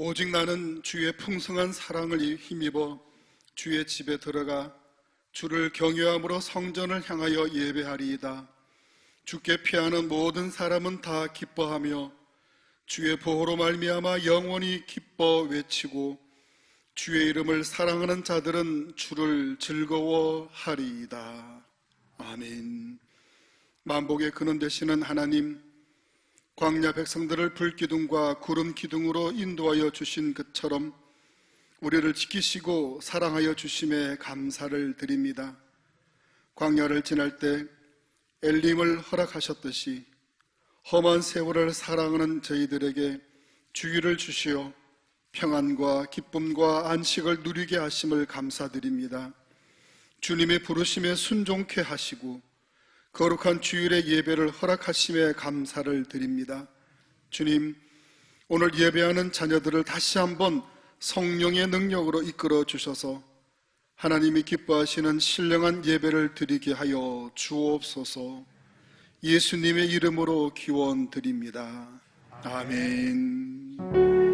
오직 나는 주의 풍성한 사랑을 힘입어 주의 집에 들어가 주를 경외함으로 성전을 향하여 예배하리이다. 주께 피하는 모든 사람은 다 기뻐하며 주의 보호로 말미암아 영원히 기뻐 외치고 주의 이름을 사랑하는 자들은 주를 즐거워하리이다. 아멘. 만복의 근원 되시는 하나님, 광야 백성들을 불기둥과 구름 기둥으로 인도하여 주신 것처럼 우리를 지키시고 사랑하여 주심에 감사를 드립니다. 광야를 지날 때 엘림을 허락하셨듯이 험한 세월을 사랑하는 저희들에게 주의를 주시어 평안과 기쁨과 안식을 누리게 하심을 감사드립니다. 주님의 부르심에 순종케 하시고 거룩한 주일의 예배를 허락하심에 감사를 드립니다. 주님, 오늘 예배하는 자녀들을 다시 한번 성령의 능력으로 이끌어 주셔서 하나님이 기뻐하시는 신령한 예배를 드리게 하여 주옵소서. 예수님의 이름으로 기원드립니다. 아멘.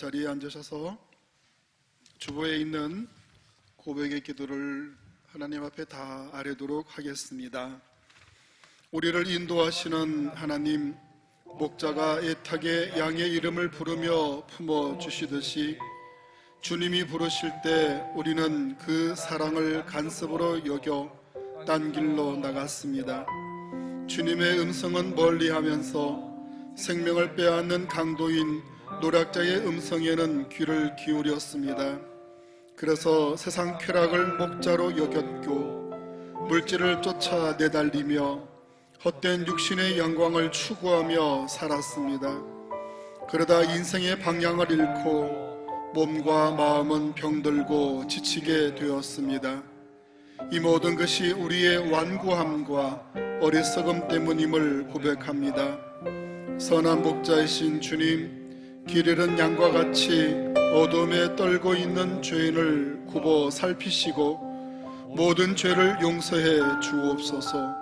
자리에 앉으셔서 주보에 있는 고백의 기도를 하나님 앞에 다 아뢰도록 하겠습니다. 우리를 인도하시는 하나님, 목자가 애타게 양의 이름을 부르며 품어주시듯이 주님이 부르실 때 우리는 그 사랑을 간섭으로 여겨 딴 길로 나갔습니다. 주님의 음성은 멀리하면서 생명을 빼앗는 강도인 노략자의 음성에는 귀를 기울였습니다. 그래서 세상 쾌락을 목자로 여겼고 물질을 쫓아 내달리며 헛된 육신의 영광을 추구하며 살았습니다. 그러다 인생의 방향을 잃고 몸과 마음은 병들고 지치게 되었습니다. 이 모든 것이 우리의 완고함과 어리석음 때문임을 고백합니다. 선한 목자이신 주님, 길 잃은 양과 같이 어둠에 떨고 있는 죄인을 굽어 살피시고 모든 죄를 용서해 주옵소서.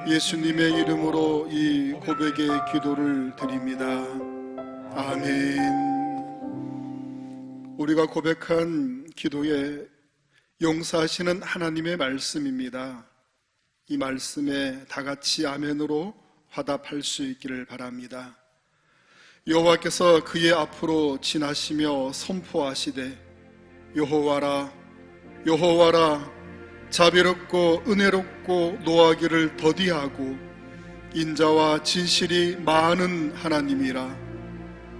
예수님의 이름으로 이 고백의 기도를 드립니다. 아멘. 우리가 고백한 기도에 용서하시는 하나님의 말씀입니다. 이 말씀에 다 같이 아멘으로 화답할 수 있기를 바랍니다. 여호와께서 그의 앞으로 지나시며 선포하시되 여호와라 여호와라 자비롭고 은혜롭고 노하기를 더디하고 인자와 진실이 많은 하나님이라.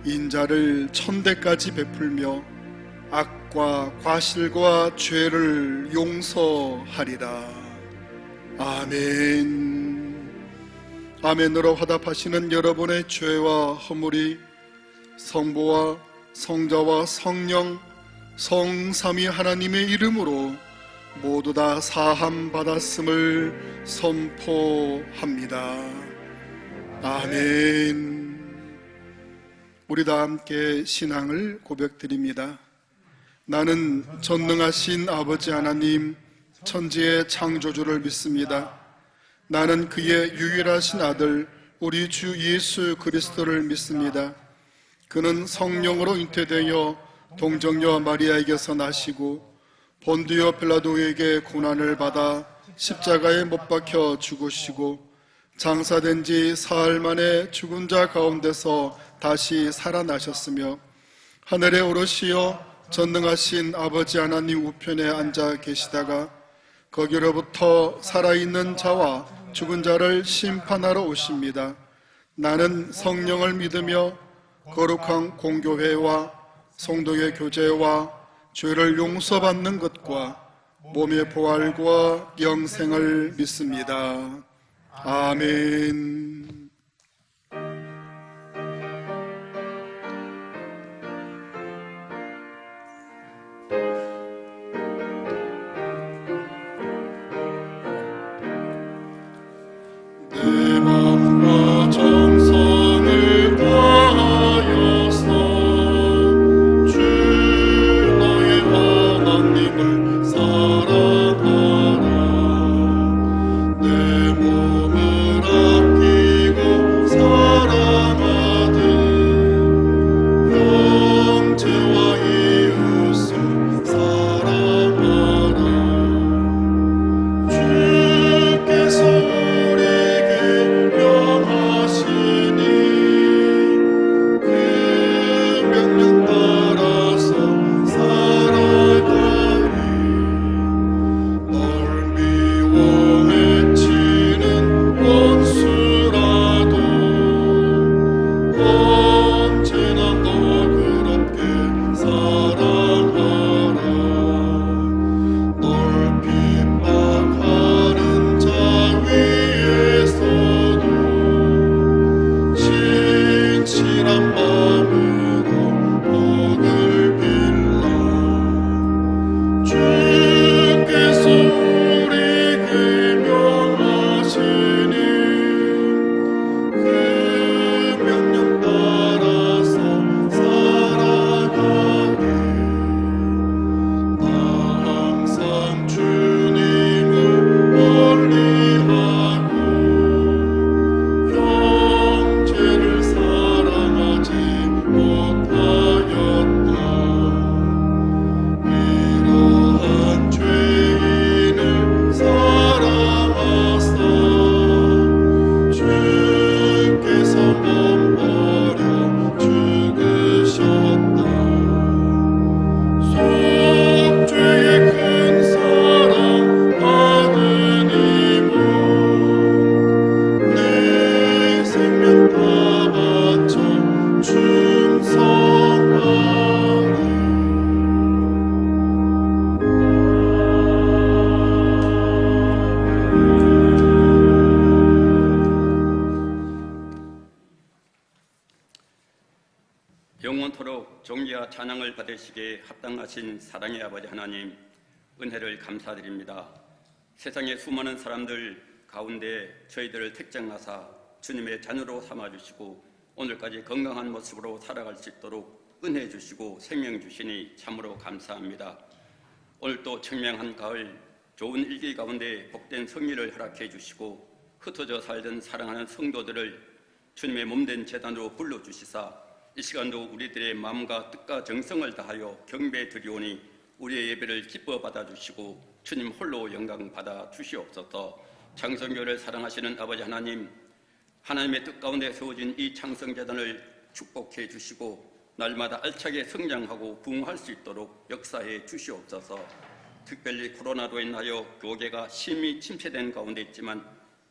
인자를 천대까지 베풀며 악과 과실과 죄를 용서하리라. 아멘. 아멘으로 화답하시는 여러분의 죄와 허물이 성부와 성자와 성령 성삼위 하나님의 이름으로 모두 다 사함 받았음을 선포합니다. 아멘. 우리 다 함께 신앙을 고백드립니다. 나는 전능하신 아버지 하나님 천지의 창조주를 믿습니다. 나는 그의 유일하신 아들 우리 주 예수 그리스도를 믿습니다. 그는 성령으로 잉태되어 동정녀 마리아에게서 나시고 본디오 빌라도에게 고난을 받아 십자가에 못 박혀 죽으시고 장사된 지 사흘 만에 죽은 자 가운데서 다시 살아나셨으며 하늘에 오르시어 전능하신 아버지 하나님 우편에 앉아 계시다가 거기로부터 살아있는 자와 죽은 자를 심판하러 오십니다. 나는 성령을 믿으며 거룩한 공교회와 성도의 교제와 죄를 용서받는 것과 몸의 부활과 영생을 믿습니다. 아멘. 내 마음과 정성을 다하여서 주 너의 하나님을 사랑하라. 내 몸을 아끼고 사랑하듯 형제와 이웃을 사랑하라. 주께서 영원토록 존귀와 찬양을 받으시기에 합당하신 사랑의 아버지 하나님, 은혜를 감사드립니다. 세상의 수많은 사람들 가운데 저희들을 택정하사 주님의 자녀로 삼아주시고 오늘까지 건강한 모습으로 살아갈 수 있도록 은혜 주시고 생명 주시니 참으로 감사합니다. 오늘 또 청명한 가을 좋은 일기 가운데 복된 성리를 허락해 주시고 흩어져 살던 사랑하는 성도들을 주님의 몸된 제단으로 불러주시사 이 시간도 우리들의 마음과 뜻과 정성을 다하여 경배에 드리오니 우리의 예배를 기뻐 받아주시고 주님 홀로 영광 받아 주시옵소서. 창성교를 사랑하시는 아버지 하나님, 하나님의 뜻 가운데 세워진 이 창성재단을 축복해 주시고 날마다 알차게 성장하고 부흥할 수 있도록 역사해 주시옵소서. 특별히 코로나로 인하여 교계가 심히 침체된 가운데 있지만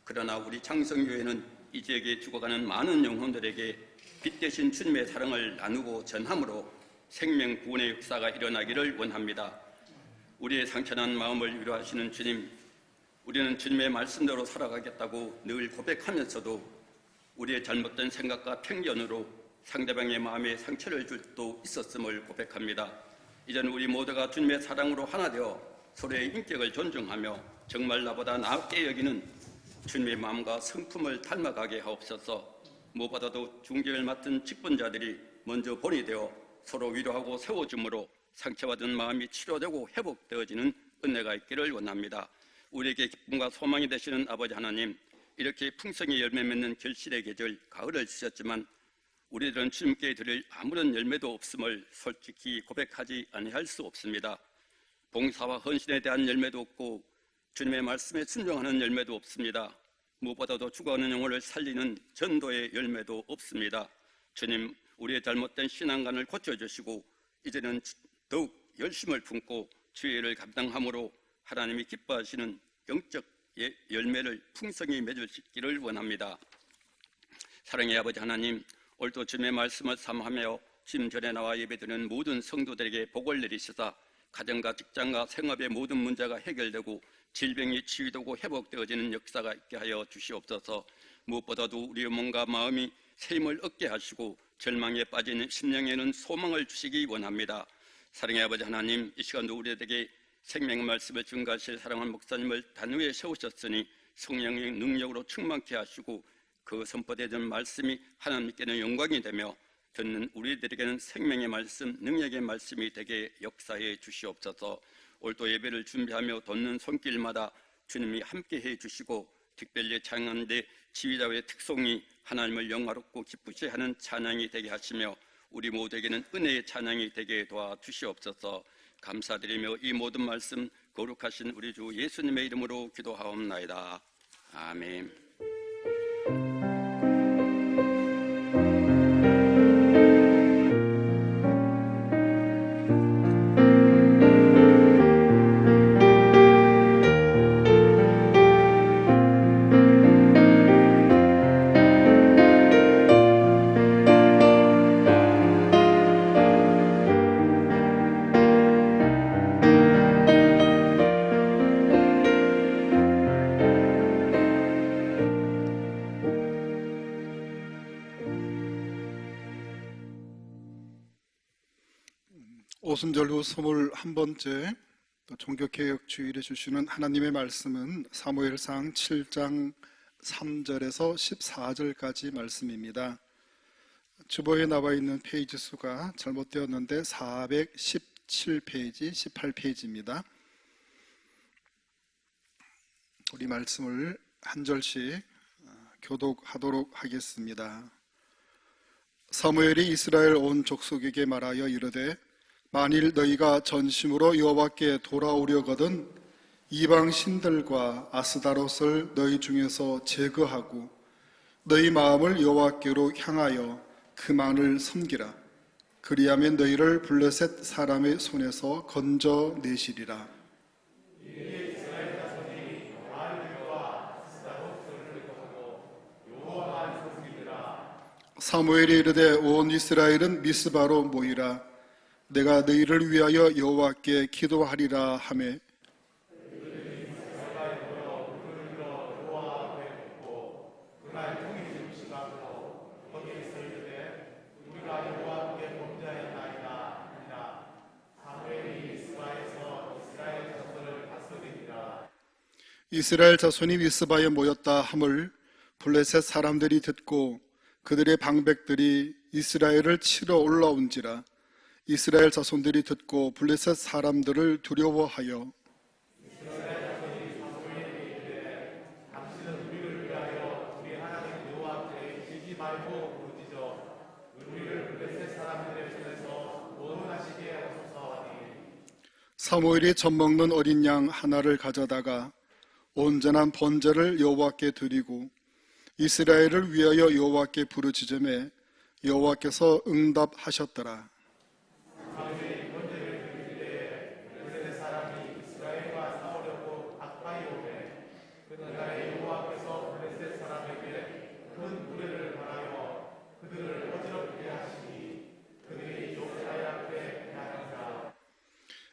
그러나 우리 창성교회는 이 지역에 죽어가는 많은 영혼들에게 빛 대신 주님의 사랑을 나누고 전함으로 생명 구원의 역사가 일어나기를 원합니다. 우리의 상처난 마음을 위로하시는 주님, 우리는 주님의 말씀대로 살아가겠다고 늘 고백하면서도 우리의 잘못된 생각과 편견으로 상대방의 마음에 상처를 줄 수도 있었음을 고백합니다. 이제는 우리 모두가 주님의 사랑으로 하나 되어 서로의 인격을 존중하며 정말 나보다 낫게 여기는 주님의 마음과 성품을 닮아가게 하옵소서. 무엇보다도 중재를 맡은 직분자들이 먼저 본이 되어 서로 위로하고 세워줌으로 상처받은 마음이 치료되고 회복되어지는 은혜가 있기를 원합니다. 우리에게 기쁨과 소망이 되시는 아버지 하나님, 이렇게 풍성히 열매 맺는 결실의 계절 가을을 주셨지만 우리들은 주님께 드릴 아무런 열매도 없음을 솔직히 고백하지 아니할 수 없습니다. 봉사와 헌신에 대한 열매도 없고 주님의 말씀에 순종하는 열매도 없습니다. 무엇보다도 죽어가는 영혼을 살리는 전도의 열매도 없습니다. 주님, 우리의 잘못된 신앙관을 고쳐주시고 이제는 더욱 열심을 품고 주의 일을 감당함으로 하나님이 기뻐하시는 영적 열매를 풍성히 맺으시기를 원합니다. 사랑의 아버지 하나님, 오늘도 주님의 말씀을 삼하며 주님 전에 나와 예배드리는 모든 성도들에게 복을 내리시사 가정과 직장과 생업의 모든 문제가 해결되고 질병이 치유되고 회복되어지는 역사가 있게 하여 주시옵소서. 무엇보다도 우리의 몸과 마음이 새 힘을 얻게 하시고 절망에 빠진 심령에는 소망을 주시기 원합니다. 사랑의 아버지 하나님, 이 시간도 우리에게 생명의 말씀을 증거하실 사랑하는 목사님을 단위에 세우셨으니 성령의 능력으로 충만케 하시고 그 선포되는 말씀이 하나님께는 영광이 되며 듣는 우리들에게는 생명의 말씀, 능력의 말씀이 되게 역사해 주시옵소서. 오늘도 예배를 준비하며 돋는 손길마다 주님이 함께해 주시고 특별히 찬양하는데 지휘자의 특성이 하나님을 영화롭고 기쁘게 하는 찬양이 되게 하시며 우리 모두에게는 은혜의 찬양이 되게 도와주시옵소서. 감사드리며 이 모든 말씀 거룩하신 우리 주 예수님의 이름으로 기도하옵나이다. 아멘. 오순절 후 21번째 종교개혁 주일에 주시는 하나님의 말씀은 사무엘상 7장 3절에서 14절까지 말씀입니다. 주보에 나와 있는 페이지 수가 잘못되었는데 417페이지, 18페이지입니다. 우리 말씀을 한 절씩 교독하도록 하겠습니다. 사무엘이 이스라엘 온 족속에게 말하여 이르되 만일 너희가 전심으로 여호와께 돌아오려거든 이방 신들과 아스다롯을 너희 중에서 제거하고 너희 마음을 여호와께로 향하여 그만을 섬기라. 그리하면 너희를 블레셋 사람의 손에서 건져내시리라. 사무엘이 이르되 온 이스라엘은 미스바로 모이라. 내가 너희를 위하여 여호와께 기도하리라 하매 이스라엘 자손이 미스바에 모였다 함을 블레셋 사람들이 듣고 그들의 방백들이 이스라엘을 치러 올라온지라. 이스라엘 자손들이 듣고 블레셋 사람들을 두려워하여 사무엘이 젖먹는 어린 양 하나를 가져다가 온전한 번제를 여호와께 드리고 이스라엘을 위하여 여호와께 부르짖음에 여호와께서 응답하셨더라.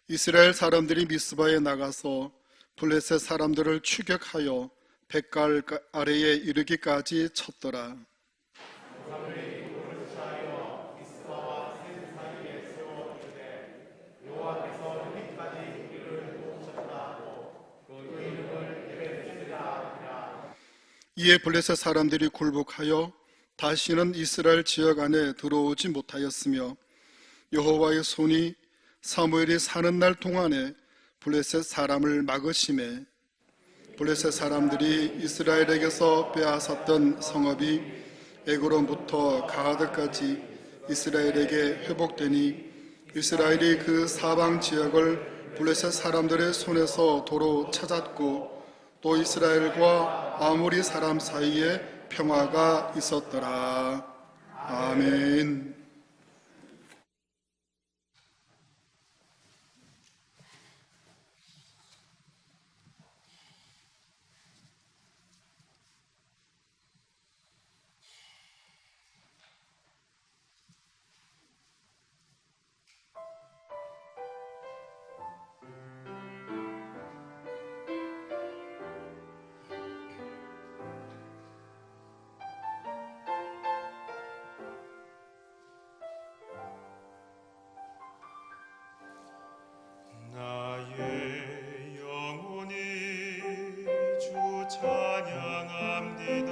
이스라엘 사람들이 미스바에 나가서 블레셋 사람들을 추격하여 뱃갈 아래에 이르기까지 쳤더라. 이에 블레셋 사람들이 굴복하여 다시는 이스라엘 지역 안에 들어오지 못하였으며 여호와의 손이 사무엘이 사는 날 동안에 블레셋 사람을 막으심에 블레셋 사람들이 이스라엘에게서 빼앗았던 성읍이 에그론부터 가드까지 이스라엘에게 회복되니 이스라엘이 그 사방 지역을 블레셋 사람들의 손에서 도로 찾았고 또 이스라엘과 아모리 사람 사이에 평화가 있었더라. 아멘. 나의 영혼이 주 찬양합니다.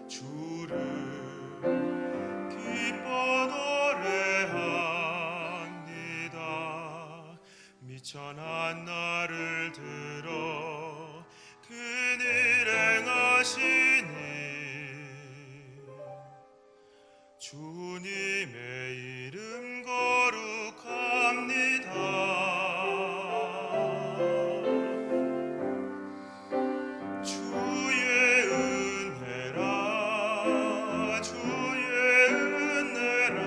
주를 기뻐 노래합니다. 미천한 나를 들어 그늘 행하시니 주님의 이름 거룩합니다. 주의 은혜라 주의 은혜라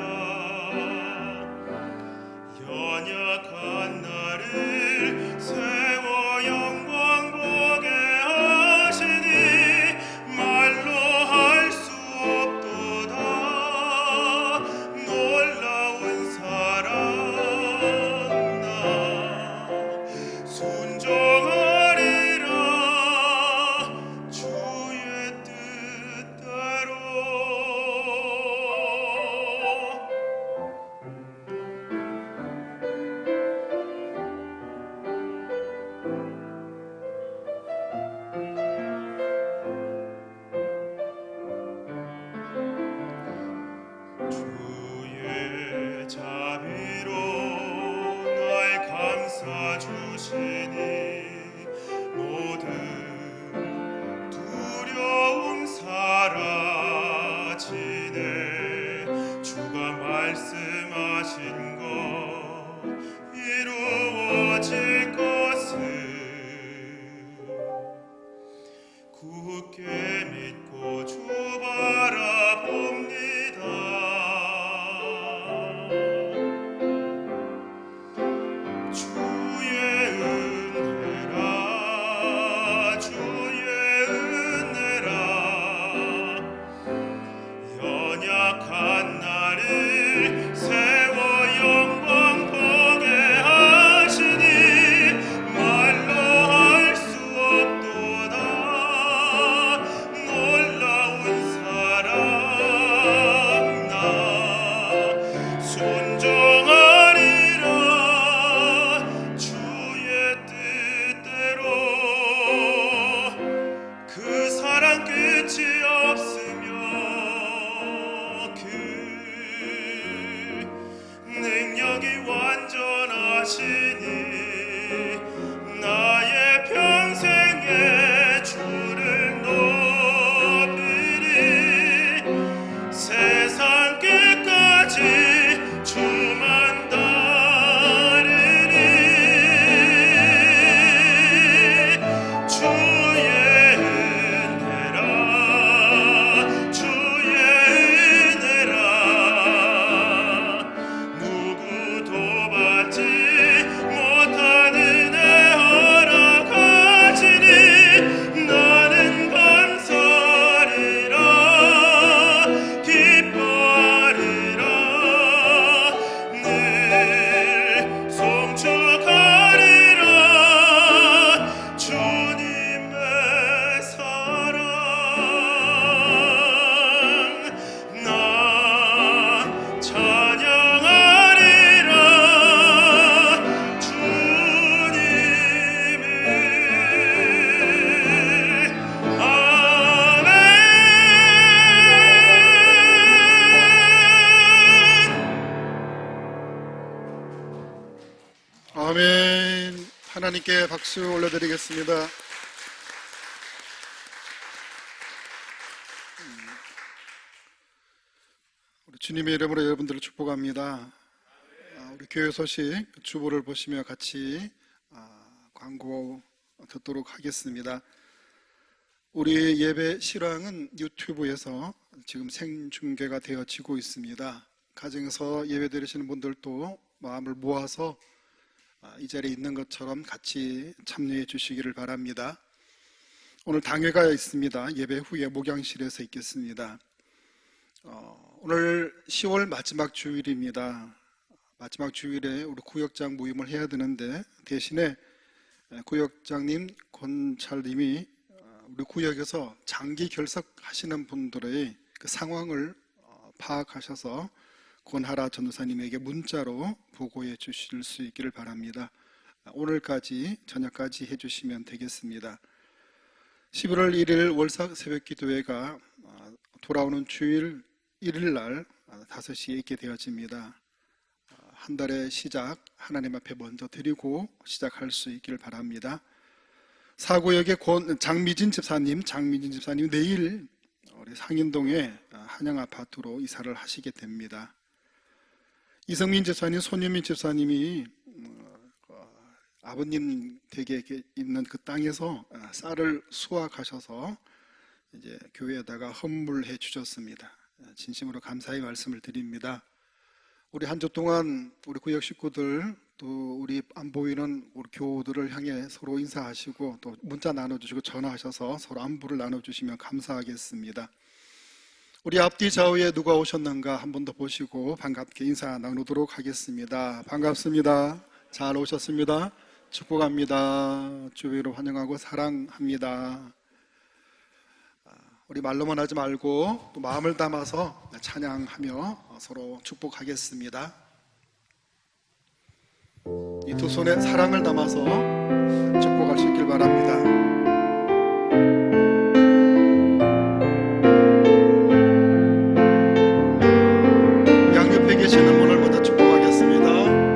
연약한 나를 세워 영광 보게 하시니 말로 할 수 없도다. 놀라운 사랑 나 순종하리라 주의 뜻대로. 주의 자비로 날 감싸 주시니 모든 두려움 사라지네. 주가 말씀하신 것 이루어질 것을 굳게 믿고 주 바라봅니다. 주의 은혜라 주의 은혜라 연약한 나를 세워 영광 보게 하시니 말로 할 수 없도다. 놀라운 사랑 나 순종하리라 주의 뜻대로. 그 사랑 끝이 없으며 그 능력이 완전하시니 나의 평생에 주를 높이리. 세상 끝까지 주만 따르리. 주의 은혜라 주의 은혜라 누구도 받지 못한 은혜 허락하시니 나는 감사하리라 기뻐하리라 늘 송축하리라 주님의 사랑 나 찬양하리라 주님을. 아멘. 아멘. 하나님께 박수 올려드리겠습니다. 우리 주님의 이름으로 여러분들을 축복합니다. 우리 교회 소식 주보를 보시며 같이 광고 듣도록 하겠습니다. 우리 예배 실황은 유튜브에서 지금 생중계가 되어지고 있습니다. 가정에서 예배 드리시는 분들도 마음을 모아서 이 자리에 있는 것처럼 같이 참여해 주시기를 바랍니다. 오늘 당회가 있습니다. 예배 후에 목양실에서 있겠습니다. 오늘 10월 마지막 주일입니다. 마지막 주일에 우리 구역장 모임을 해야 되는데 대신에 구역장님, 권찰님이 우리 구역에서 장기 결석하시는 분들의 그 상황을 파악하셔서 권하라 전도사님에게 문자로 보고해 주실 수 있기를 바랍니다. 오늘까지 저녁까지 해주시면 되겠습니다. 11월 1일 월삭 새벽기도회가 돌아오는 주일 1일날 5시에 있게 되어집니다. 한 달의 시작 하나님 앞에 먼저 드리고 시작할 수 있기를 바랍니다. 사구역의 장미진 집사님 내일 우리 상인동에 한양 아파트로 이사를 하시게 됩니다. 이성민 집사님, 손유민 집사님이 아버님 댁에 있는 그 땅에서 쌀을 수확하셔서 이제 교회에다가 헌물해 주셨습니다. 진심으로 감사의 말씀을 드립니다. 우리 한 주 동안 우리 구역 식구들 또 우리 안 보이는 우리 교우들을 향해 서로 인사하시고 또 문자 나눠주시고 전화하셔서 서로 안부를 나눠주시면 감사하겠습니다. 우리 앞뒤 좌우에 누가 오셨는가 한 번 더 보시고 반갑게 인사 나누도록 하겠습니다. 반갑습니다. 잘 오셨습니다. 축복합니다. 주위로 환영하고 사랑합니다. 우리 말로만 하지 말고 또 마음을 담아서 찬양하며 서로 축복하겠습니다. 이 두 손에 사랑을 담아서 축복할 수 있길 바랍니다. 양옆에 계시는 분을 먼저 축복하겠습니다.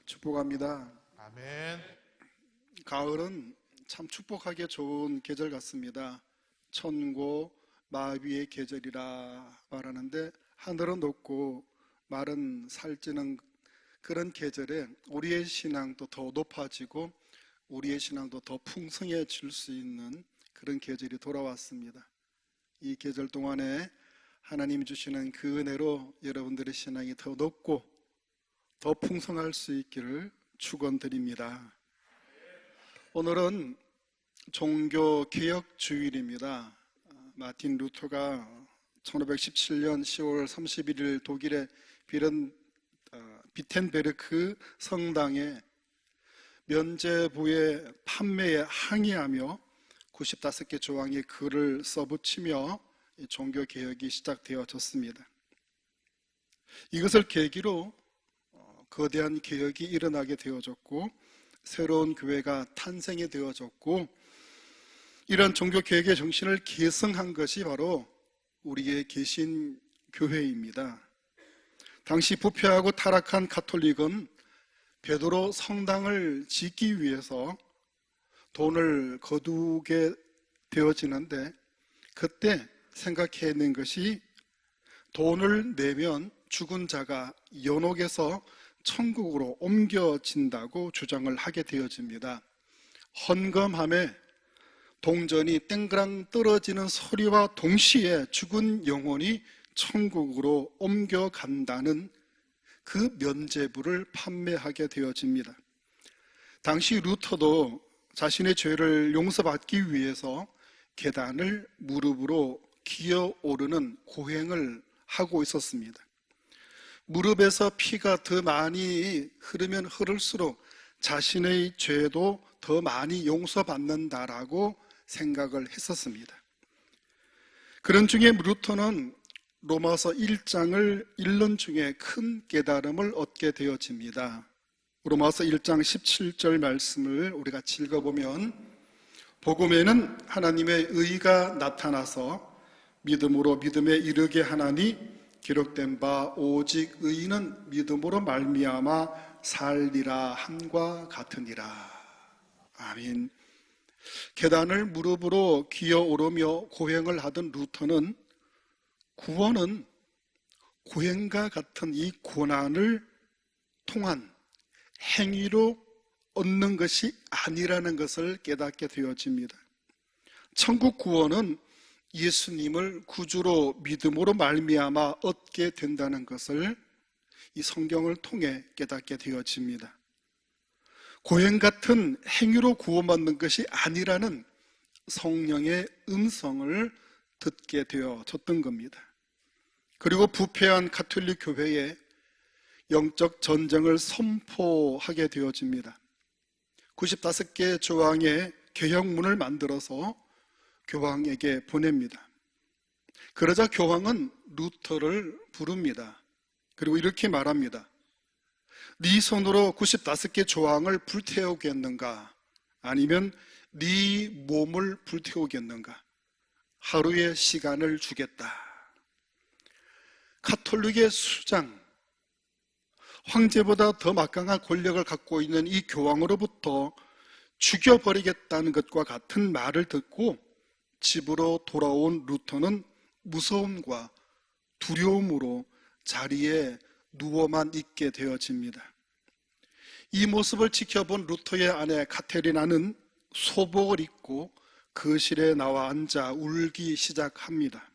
축복합니다. 아멘. 가을은 참 축복하기에 좋은 계절 같습니다. 천고 마비의 계절이라 말하는데 하늘은 높고 마른 살찌는 그런 계절에 우리의 신앙도 더 높아지고 우리의 신앙도 더 풍성해질 수 있는 그런 계절이 돌아왔습니다. 이 계절 동안에 하나님이 주시는 그 은혜로 여러분들의 신앙이 더 높고 더 풍성할 수 있기를 축원드립니다. 오늘은 종교개혁 주일입니다. 마틴 루터가 1517년 10월 31일 독일의 비텐베르크 성당에 면죄부의 판매에 항의하며 95개 조항의 글을 써붙이며 종교개혁이 시작되어졌습니다. 이것을 계기로 거대한 개혁이 일어나게 되어졌고 새로운 교회가 탄생이 되어졌고 이러한 종교개혁의 정신을 계승한 것이 바로 우리의 개신교회입니다. 당시 부패하고 타락한 가톨릭은 베드로 성당을 짓기 위해서 돈을 거두게 되어지는데, 그때 생각해낸 것이 돈을 내면 죽은 자가 연옥에서 천국으로 옮겨진다고 주장을 하게 되어집니다. 헌금함에 동전이 땡그랑 떨어지는 소리와 동시에 죽은 영혼이 천국으로 옮겨간다는 그 면죄부를 판매하게 되어집니다. 당시 루터도 자신의 죄를 용서받기 위해서 계단을 무릎으로 기어 오르는 고행을 하고 있었습니다. 무릎에서 피가 더 많이 흐르면 흐를수록 자신의 죄도 더 많이 용서받는다라고 생각을 했었습니다. 그런 중에 루터는 로마서 1장을 읽는 중에 큰 깨달음을 얻게 되어집니다. 로마서 1장 17절 말씀을 우리 같이 읽어보면, 복음에는 하나님의 의가 나타나서 믿음으로 믿음에 이르게 하나니 기록된 바 오직 의인은 믿음으로 말미암아 살리라 함과 같으니라. 아멘. 계단을 무릎으로 기어 오르며 고행을 하던 루터는 구원은 고행과 같은 이 고난을 통한 행위로 얻는 것이 아니라는 것을 깨닫게 되어집니다. 천국 구원은 예수님을 구주로 믿음으로 말미암아 얻게 된다는 것을 이 성경을 통해 깨닫게 되어집니다. 고행 같은 행위로 구원받는 것이 아니라는 성령의 음성을 듣게 되어졌던 겁니다. 그리고 부패한 가톨릭 교회에 영적 전쟁을 선포하게 되어집니다. 95개 조항의 개혁문을 만들어서 교황에게 보냅니다. 그러자 교황은 루터를 부릅니다. 그리고 이렇게 말합니다. 네 손으로 95개 조항을 불태우겠는가? 아니면 네 몸을 불태우겠는가? 하루의 시간을 주겠다. 가톨릭의 수장, 황제보다 더 막강한 권력을 갖고 있는 이 교황으로부터 죽여버리겠다는 것과 같은 말을 듣고 집으로 돌아온 루터는 무서움과 두려움으로 자리에 누워만 있게 되어집니다. 이 모습을 지켜본 루터의 아내 카테리나는 소복을 입고 거실에 나와 앉아 울기 시작합니다.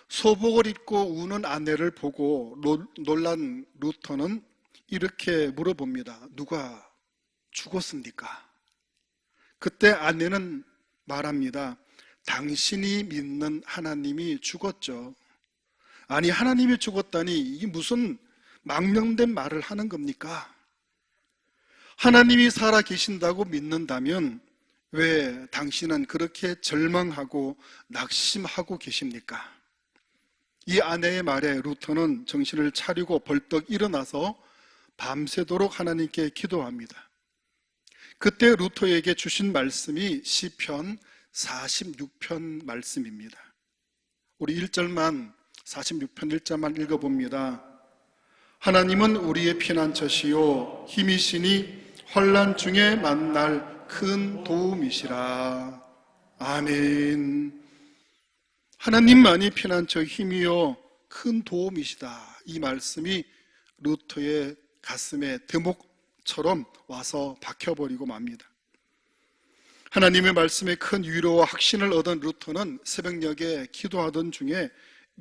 소복을 입고 우는 아내를 보고 놀란 루터는 이렇게 물어봅니다. 누가 죽었습니까? 그때 아내는 말합니다. 당신이 믿는 하나님이 죽었죠. 아니, 하나님이 죽었다니 이게 무슨 망령된 말을 하는 겁니까? 하나님이 살아 계신다고 믿는다면 왜 당신은 그렇게 절망하고 낙심하고 계십니까? 이 아내의 말에 루터는 정신을 차리고 벌떡 일어나서 밤새도록 하나님께 기도합니다. 그때 루터에게 주신 말씀이 시편 46편 말씀입니다. 우리 1절만 46편 1절만 읽어봅니다. 하나님은 우리의 피난처시요 힘이시니 환난 중에 만날 큰 도움이시라. 아멘. 하나님만이 피난처 힘이요 큰 도움이시다. 이 말씀이 루터의 가슴에 대목처럼 와서 박혀버리고 맙니다. 하나님의 말씀에 큰 위로와 확신을 얻은 루터는 새벽녘에 기도하던 중에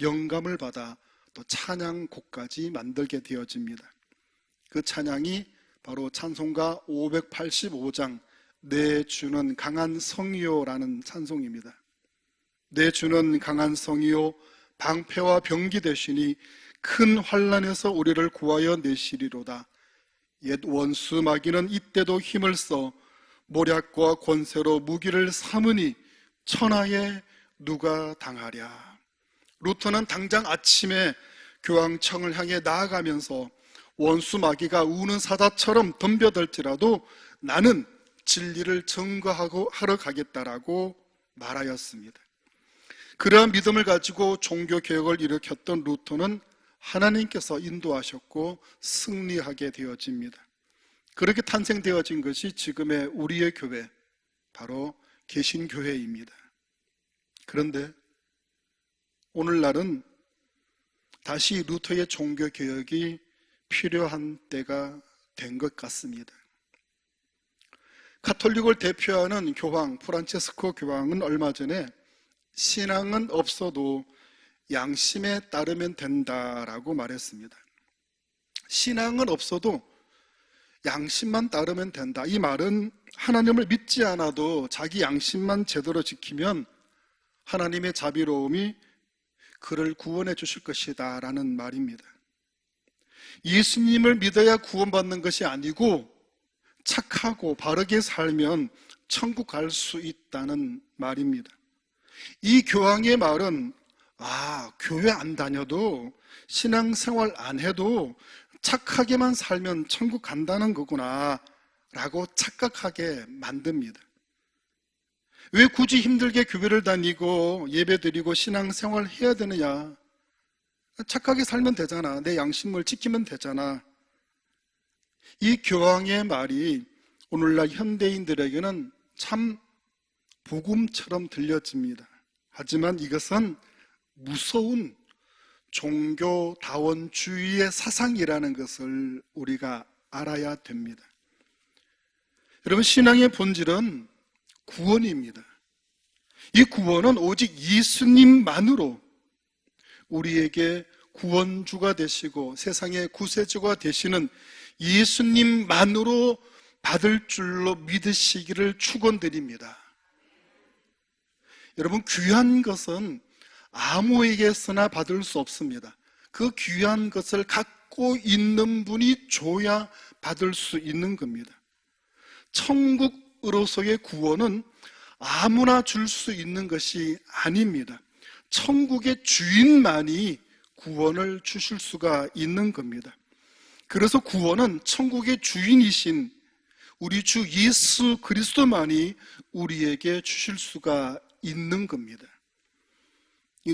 영감을 받아 또 찬양곡까지 만들게 되어집니다. 그 찬양이 바로 찬송가 585장 내 주는 강한 성이요라는 찬송입니다. 내 주는 강한 성이요 방패와 병기 되시니 큰 환난에서 우리를 구하여 내시리로다. 옛 원수 마귀는 이때도 힘을 써 모략과 권세로 무기를 삼으니 천하에 누가 당하랴. 루터는 당장 아침에 교황청을 향해 나아가면서 원수 마귀가 우는 사자처럼 덤벼들지라도 나는 진리를 증거하고 하러 가겠다라고 말하였습니다. 그러한 믿음을 가지고 종교개혁을 일으켰던 루터는 하나님께서 인도하셨고 승리하게 되어집니다. 그렇게 탄생되어진 것이 지금의 우리의 교회, 바로 개신교회입니다. 그런데 오늘날은 다시 루터의 종교개혁이 필요한 때가 된 것 같습니다. 가톨릭을 대표하는 교황 프란체스코 교황은 얼마 전에 신앙은 없어도 양심에 따르면 된다라고 말했습니다. 신앙은 없어도 양심만 따르면 된다. 이 말은 하나님을 믿지 않아도 자기 양심만 제대로 지키면 하나님의 자비로움이 그를 구원해 주실 것이다 라는 말입니다. 예수님을 믿어야 구원받는 것이 아니고 착하고 바르게 살면 천국 갈 수 있다는 말입니다. 이 교황의 말은 교회 안 다녀도 신앙생활 안 해도 착하게만 살면 천국 간다는 거구나 라고 착각하게 만듭니다. 왜 굳이 힘들게 교회를 다니고 예배드리고 신앙생활 해야 되느냐? 착하게 살면 되잖아. 내 양심을 지키면 되잖아. 이 교황의 말이 오늘날 현대인들에게는 참 복음처럼 들려집니다. 하지만 이것은 무서운 종교다원주의의 사상이라는 것을 우리가 알아야 됩니다. 여러분, 신앙의 본질은 구원입니다. 이 구원은 오직 예수님만으로 우리에게 구원주가 되시고 세상의 구세주가 되시는 예수님만으로 받을 줄로 믿으시기를 축원드립니다. 여러분, 귀한 것은 아무에게서나 받을 수 없습니다. 그 귀한 것을 갖고 있는 분이 줘야 받을 수 있는 겁니다. 천국으로서의 구원은 아무나 줄 수 있는 것이 아닙니다. 천국의 주인만이 구원을 주실 수가 있는 겁니다. 그래서 구원은 천국의 주인이신 우리 주 예수 그리스도만이 우리에게 주실 수가 있는 겁니다.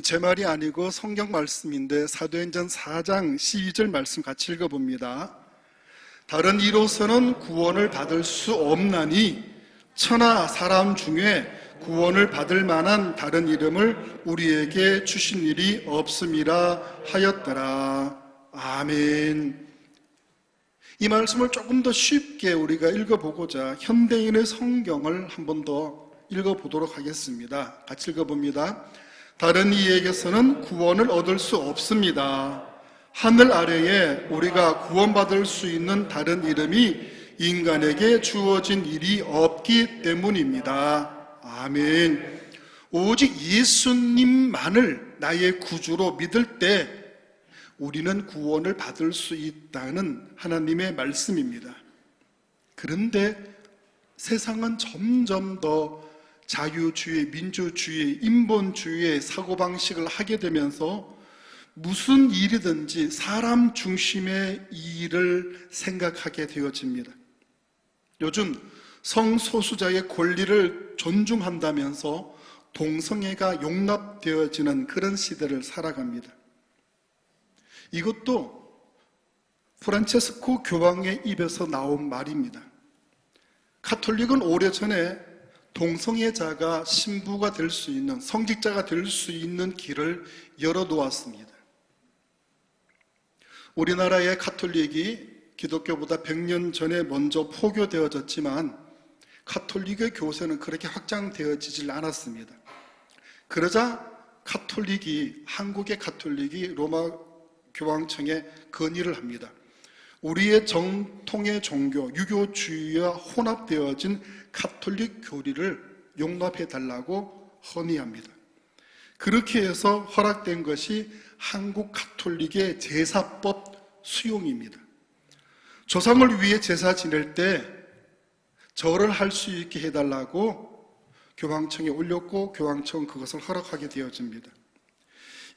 제 말이 아니고 성경 말씀인데 사도행전 4장 12절 말씀 같이 읽어봅니다. 다른 이로서는 구원을 받을 수 없나니 천하 사람 중에 구원을 받을 만한 다른 이름을 우리에게 주신 일이 없음이라 하였더라. 아멘. 이 말씀을 조금 더 쉽게 우리가 읽어보고자 현대인의 성경을 한 번 더 읽어보도록 하겠습니다. 같이 읽어봅니다. 다른 이에게서는 구원을 얻을 수 없습니다. 하늘 아래에 우리가 구원받을 수 있는 다른 이름이 인간에게 주어진 일이 없기 때문입니다. 아멘. 오직 예수님만을 나의 구주로 믿을 때 우리는 구원을 받을 수 있다는 하나님의 말씀입니다. 그런데 세상은 점점 더 자유주의, 민주주의, 인본주의의 사고방식을 하게 되면서 무슨 일이든지 사람 중심의 일을 생각하게 되어집니다. 요즘 성소수자의 권리를 존중한다면서 동성애가 용납되어지는 그런 시대를 살아갑니다. 이것도 프란체스코 교황의 입에서 나온 말입니다. 가톨릭은 오래전에 동성애자가 신부가 될 수 있는, 성직자가 될 수 있는 길을 열어놓았습니다. 우리나라의 가톨릭이 기독교보다 100년 전에 먼저 포교되어졌지만 가톨릭의 교세는 그렇게 확장되어지질 않았습니다. 그러자 한국의 가톨릭이 로마 교황청에 건의를 합니다. 우리의 정통의 종교, 유교주의와 혼합되어진 가톨릭 교리를 용납해달라고 건의합니다. 그렇게 해서 허락된 것이 한국 가톨릭의 제사법 수용입니다. 조상을 위해 제사 지낼 때 절을 할 수 있게 해달라고 교황청에 올렸고 교황청은 그것을 허락하게 되어집니다.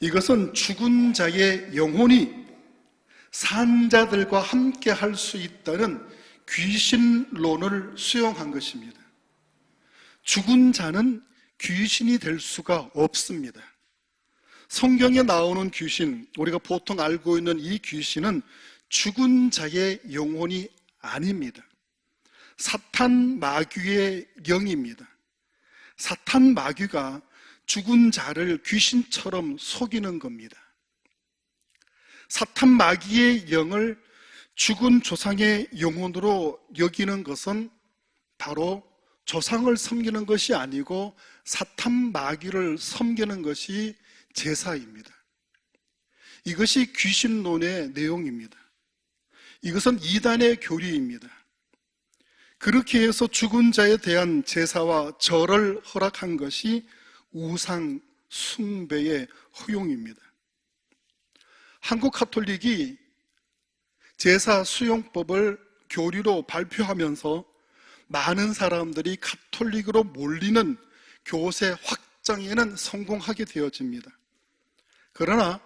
이것은 죽은 자의 영혼이 산자들과 함께 할 수 있다는 귀신론을 수용한 것입니다. 죽은 자는 귀신이 될 수가 없습니다. 성경에 나오는 귀신, 우리가 보통 알고 있는 이 귀신은 죽은 자의 영혼이 아닙니다. 사탄 마귀의 영입니다. 사탄 마귀가 죽은 자를 귀신처럼 속이는 겁니다. 사탄 마귀의 영을 죽은 조상의 영혼으로 여기는 것은 바로 조상을 섬기는 것이 아니고 사탄 마귀를 섬기는 것이 제사입니다. 이것이 귀신론의 내용입니다. 이것은 이단의 교리입니다. 그렇게 해서 죽은 자에 대한 제사와 절을 허락한 것이 우상 숭배의 허용입니다. 한국 가톨릭이 제사 수용법을 교리로 발표하면서 많은 사람들이 가톨릭으로 몰리는 교세 확장에는 성공하게 되어집니다. 그러나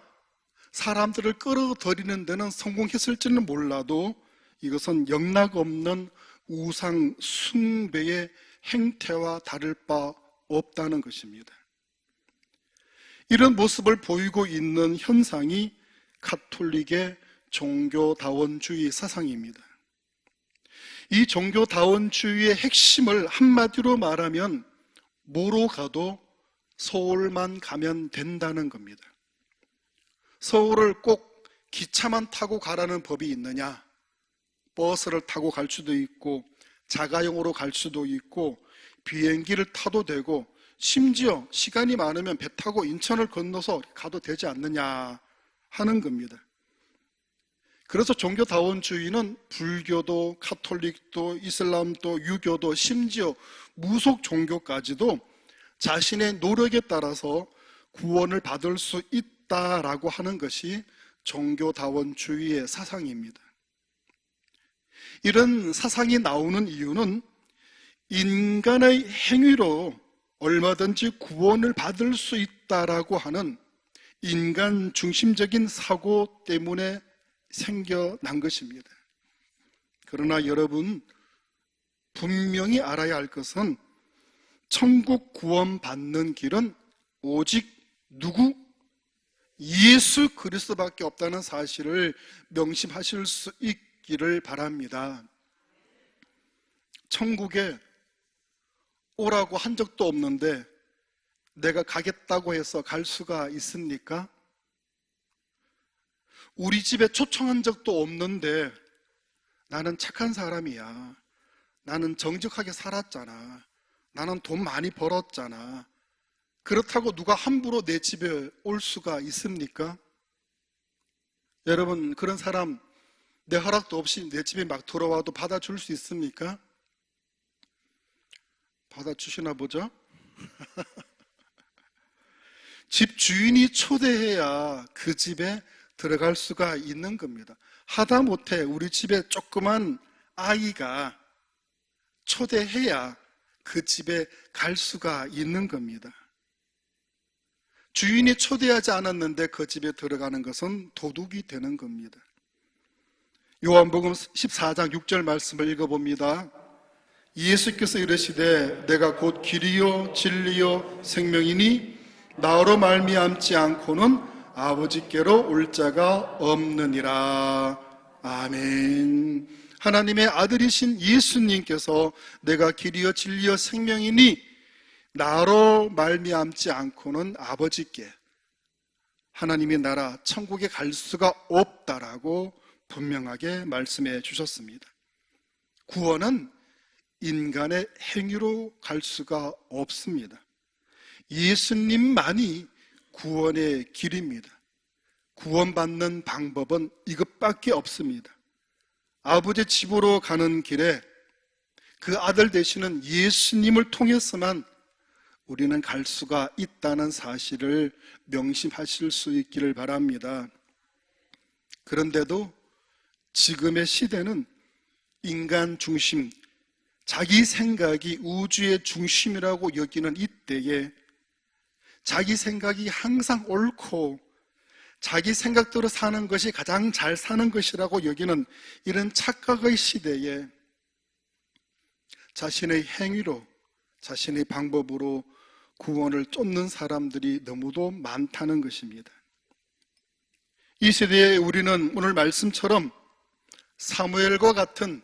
사람들을 끌어들이는 데는 성공했을지는 몰라도 이것은 영락없는 우상 숭배의 행태와 다를 바 없다는 것입니다. 이런 모습을 보이고 있는 현상이 가톨릭의 종교다원주의 사상입니다. 이 종교다원주의의 핵심을 한마디로 말하면 뭐로 가도 서울만 가면 된다는 겁니다. 서울을 꼭 기차만 타고 가라는 법이 있느냐? 버스를 타고 갈 수도 있고 자가용으로 갈 수도 있고 비행기를 타도 되고 심지어 시간이 많으면 배 타고 인천을 건너서 가도 되지 않느냐 하는 겁니다. 그래서 종교다원주의는 불교도 가톨릭도 이슬람도 유교도 심지어 무속 종교까지도 자신의 노력에 따라서 구원을 받을 수 있다라고 하는 것이 종교다원주의의 사상입니다. 이런 사상이 나오는 이유는 인간의 행위로 얼마든지 구원을 받을 수 있다라고 하는 인간 중심적인 사고 때문에 생겨난 것입니다. 그러나 여러분, 분명히 알아야 할 것은 천국 구원받는 길은 오직 누구? 예수 그리스도밖에 없다는 사실을 명심하실 수 있기를 바랍니다. 천국에 오라고 한 적도 없는데 내가 가겠다고 해서 갈 수가 있습니까? 우리 집에 초청한 적도 없는데 나는 착한 사람이야, 나는 정직하게 살았잖아, 나는 돈 많이 벌었잖아, 그렇다고 누가 함부로 내 집에 올 수가 있습니까? 여러분, 그런 사람 내 허락도 없이 내 집에 막 들어와도 받아줄 수 있습니까? 받아주시나 보죠? 집 주인이 초대해야 그 집에 들어갈 수가 있는 겁니다. 하다못해 우리 집에 조그만 아이가 초대해야 그 집에 갈 수가 있는 겁니다. 주인이 초대하지 않았는데 그 집에 들어가는 것은 도둑이 되는 겁니다. 요한복음 14장 6절 말씀을 읽어봅니다. 예수께서 이르시되 내가 곧 길이요 진리요 생명이니 나로 말미암지 않고는 아버지께로 올 자가 없느니라. 아멘. 하나님의 아들이신 예수님께서 내가 길이요 진리요 생명이니 나로 말미암지 않고는 아버지께, 하나님의 나라 천국에 갈 수가 없다라고 분명하게 말씀해 주셨습니다. 구원은 인간의 행위로 갈 수가 없습니다. 예수님만이 구원의 길입니다. 구원받는 방법은 이것밖에 없습니다. 아버지 집으로 가는 길에 그 아들 되시는 예수님을 통해서만 우리는 갈 수가 있다는 사실을 명심하실 수 있기를 바랍니다. 그런데도 지금의 시대는 인간 중심, 자기 생각이 우주의 중심이라고 여기는 이때에 자기 생각이 항상 옳고 자기 생각대로 사는 것이 가장 잘 사는 것이라고 여기는 이런 착각의 시대에 자신의 행위로, 자신의 방법으로 구원을 쫓는 사람들이 너무도 많다는 것입니다. 이 시대에 우리는 오늘 말씀처럼 사무엘과 같은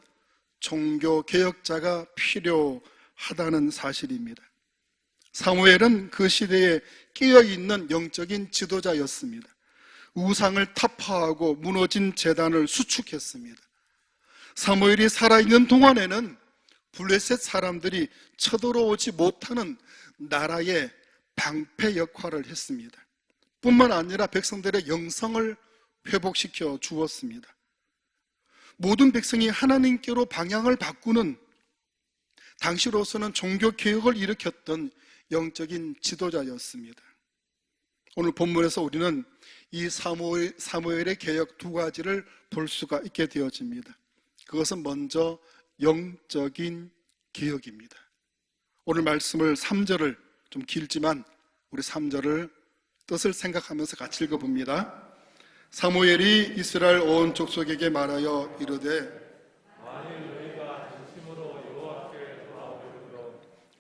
종교 개혁자가 필요하다는 사실입니다. 사무엘은 그 시대에 깨어있는 영적인 지도자였습니다. 우상을 타파하고 무너진 제단을 수축했습니다. 사무엘이 살아있는 동안에는 블레셋 사람들이 쳐들어오지 못하는 나라의 방패 역할을 했습니다. 뿐만 아니라 백성들의 영성을 회복시켜 주었습니다. 모든 백성이 하나님께로 방향을 바꾸는, 당시로서는 종교개혁을 일으켰던 영적인 지도자였습니다. 오늘 본문에서 우리는 이 사무엘의 개혁 두 가지를 볼 수가 있게 되어집니다. 그것은 먼저 영적인 개혁입니다. 오늘 말씀을 3절을 좀 길지만 우리 3절을 뜻을 생각하면서 같이 읽어봅니다. 사무엘이 이스라엘 온 족속에게 말하여 이르되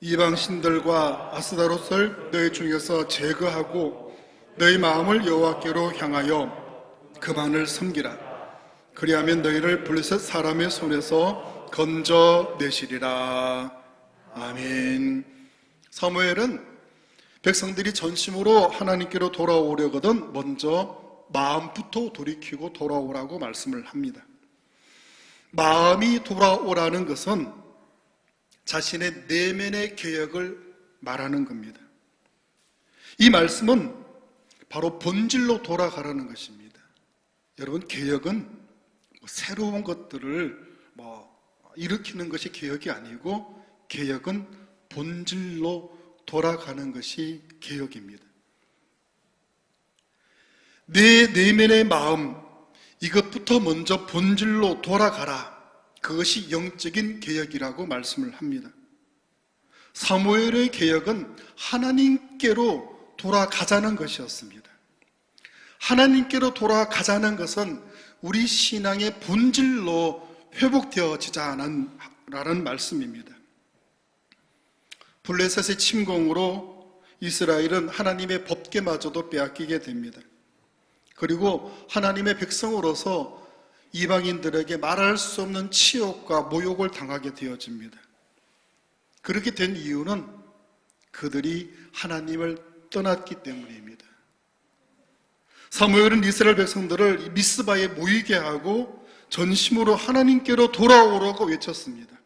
이방 신들과 아스다롯을 너희 중에서 제거하고 너희 마음을 여호와께로 향하여 그만을 섬기라. 그리하면 너희를 블레셋 사람의 손에서 건져내시리라. 아멘. 사무엘은 백성들이 전심으로 하나님께로 돌아오려거든 먼저 마음부터 돌이키고 돌아오라고 말씀을 합니다. 마음이 돌아오라는 것은 자신의 내면의 개혁을 말하는 겁니다. 이 말씀은 바로 본질로 돌아가라는 것입니다. 여러분, 개혁은 새로운 것들을 일으키는 것이 개혁이 아니고 개혁은 본질로 돌아가는 것이 개혁입니다. 내 내면의 마음, 이것부터 먼저 본질로 돌아가라. 그것이 영적인 개혁이라고 말씀을 합니다. 사무엘의 개혁은 하나님께로 돌아가자는 것이었습니다. 하나님께로 돌아가자는 것은 우리 신앙의 본질로 회복되어지자라는 말씀입니다. 블레셋의 침공으로 이스라엘은 하나님의 법궤마저도 빼앗기게 됩니다. 그리고 하나님의 백성으로서 이방인들에게 말할 수 없는 치욕과 모욕을 당하게 되어집니다. 그렇게 된 이유는 그들이 하나님을 떠났기 때문입니다. 사무엘은 이스라엘 백성들을 미스바에 모이게 하고 전심으로 하나님께로 돌아오라고 외쳤습니다.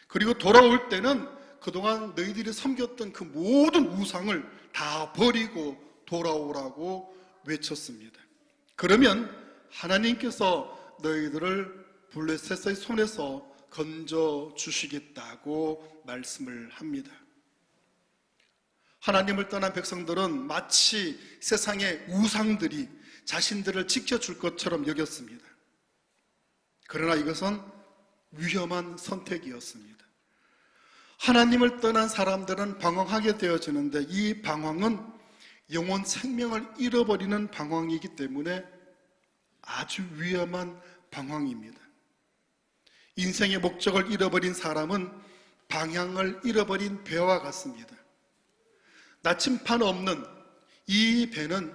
그리고 돌아올 때는 그동안 너희들이 섬겼던 그 모든 우상을 다 버리고 돌아오라고 외쳤습니다. 그러면 하나님께서 너희들을 블레셋의 손에서 건져 주시겠다고 말씀을 합니다. 하나님을 떠난 백성들은 마치 세상의 우상들이 자신들을 지켜줄 것처럼 여겼습니다. 그러나 이것은 위험한 선택이었습니다. 하나님을 떠난 사람들은 방황하게 되어지는데 이 방황은 영혼 생명을 잃어버리는 방황이기 때문에 아주 위험한 방황입니다. 인생의 목적을 잃어버린 사람은 방향을 잃어버린 배와 같습니다. 나침판 없는 이 배는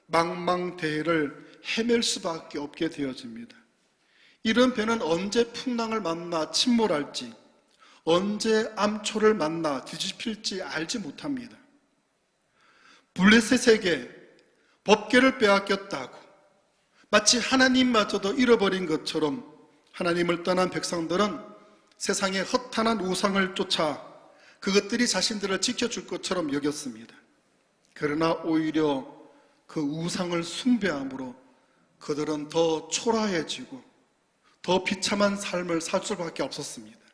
망망대해를 헤맬 수밖에 없게 되어집니다. 이런 배는 언제 풍랑을 만나 침몰할지, 언제 암초를 만나 뒤집힐지 알지 못합니다. 블레셋에게 법궤를 빼앗겼다고 마치 하나님마저도 잃어버린 것처럼 하나님을 떠난 백성들은 세상의 허탄한 우상을 쫓아 그것들이 자신들을 지켜줄 것처럼 여겼습니다. 그러나 오히려 그 우상을 숭배함으로 그들은 더 초라해지고 더 비참한 삶을 살 수밖에 없었습니다.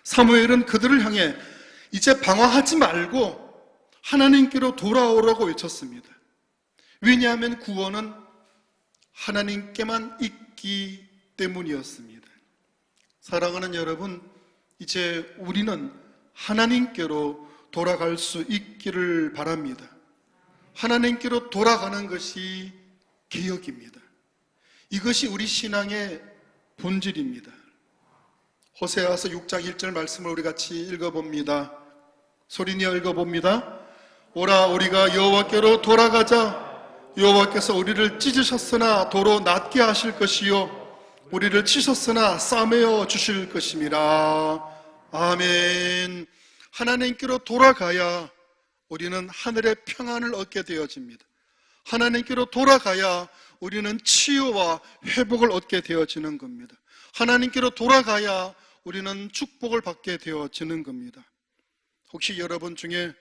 사무엘은 그들을 향해 이제 방황하지 말고 하나님께로 돌아오라고 외쳤습니다. 왜냐하면 구원은 하나님께만 있기 때문이었습니다. 사랑하는 여러분, 이제 우리는 하나님께로 돌아갈 수 있기를 바랍니다. 하나님께로 돌아가는 것이 개혁입니다. 이것이 우리 신앙의 본질입니다. 호세아서 6장 1절 말씀을 우리 같이 읽어봅니다. 소리 내어 읽어봅니다. 오라 우리가 여호와께로 돌아가자. 여호와께서 우리를 찢으셨으나 도로 낫게 하실 것이요 우리를 치셨으나 싸매어 주실 것임이라. 아멘. 하나님께로 돌아가야 우리는 하늘의 평안을 얻게 되어집니다. 하나님께로 돌아가야 우리는 치유와 회복을 얻게 되어지는 겁니다. 하나님께로 돌아가야 우리는 축복을 받게 되어지는 겁니다. 혹시 여러분 중에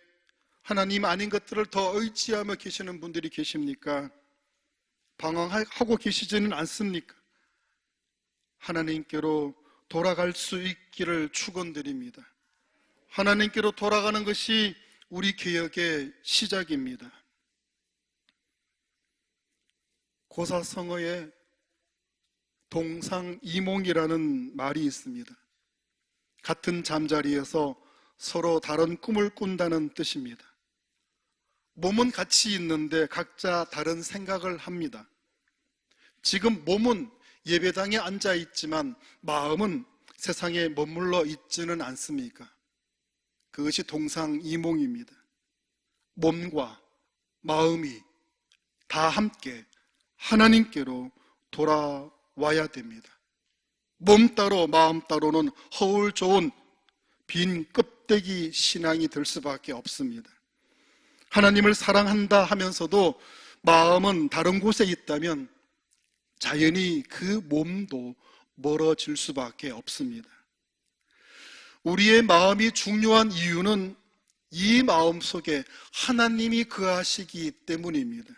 하나님 아닌 것들을 더 의지하며 계시는 분들이 계십니까? 방황하고 계시지는 않습니까? 하나님께로 돌아갈 수 있기를 축원드립니다. 하나님께로 돌아가는 것이 우리 개혁의 시작입니다. 고사성어에 동상이몽이라는 말이 있습니다. 같은 잠자리에서 서로 다른 꿈을 꾼다는 뜻입니다. 몸은 같이 있는데 각자 다른 생각을 합니다. 지금 몸은 예배당에 앉아 있지만 마음은 세상에 머물러 있지는 않습니까? 그것이 동상이몽입니다. 몸과 마음이 다 함께 하나님께로 돌아와야 됩니다. 몸 따로 마음 따로는 허울 좋은 빈 껍데기 신앙이 될 수밖에 없습니다. 하나님을 사랑한다 하면서도 마음은 다른 곳에 있다면 자연히 그 몸도 멀어질 수밖에 없습니다. 우리의 마음이 중요한 이유는 이 마음 속에 하나님이 거하시기 때문입니다.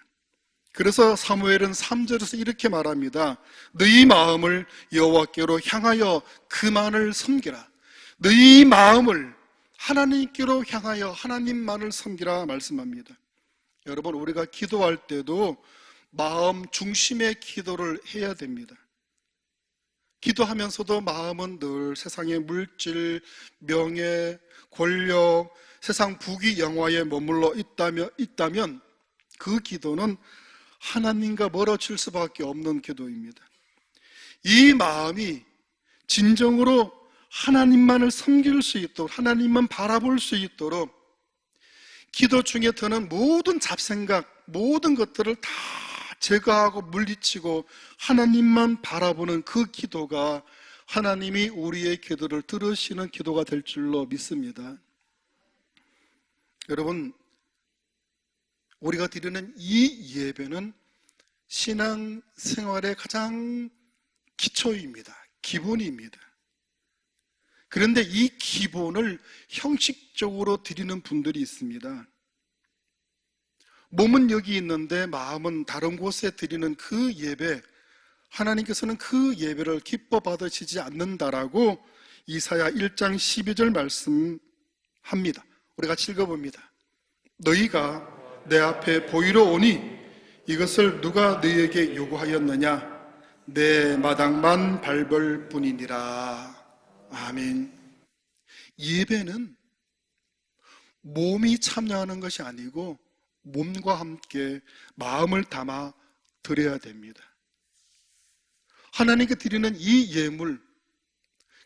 그래서 사무엘은 3절에서 이렇게 말합니다. 너희 마음을 여호와께로 향하여 그만을 섬기라. 너희 마음을 하나님께로 향하여 하나님만을 섬기라 말씀합니다. 여러분, 우리가 기도할 때도 마음 중심의 기도를 해야 됩니다. 기도하면서도 마음은 늘 세상의 물질, 명예, 권력, 세상 부귀 영화에 머물러 있다면 그 기도는 하나님과 멀어질 수밖에 없는 기도입니다. 이 마음이 진정으로 하나님만을 섬길 수 있도록, 하나님만 바라볼 수 있도록 기도 중에 드는 모든 잡생각, 모든 것들을 다 제거하고 물리치고 하나님만 바라보는 그 기도가 하나님이 우리의 기도를 들으시는 기도가 될 줄로 믿습니다. 여러분, 우리가 드리는 이 예배는 신앙생활의 가장 기초입니다. 기본입니다. 그런데 이 기본을 형식적으로 드리는 분들이 있습니다. 몸은 여기 있는데 마음은 다른 곳에 드리는 그 예배, 하나님께서는 그 예배를 기뻐 받으시지 않는다라고 이사야 1장 12절 말씀합니다. 우리 같이 읽어봅니다. 너희가 내 앞에 보이러 오니 이것을 누가 너희에게 요구하였느냐? 내 마당만 밟을 뿐이니라. 아멘. 예배는 몸이 참여하는 것이 아니고 몸과 함께 마음을 담아 드려야 됩니다. 하나님께 드리는 이 예물,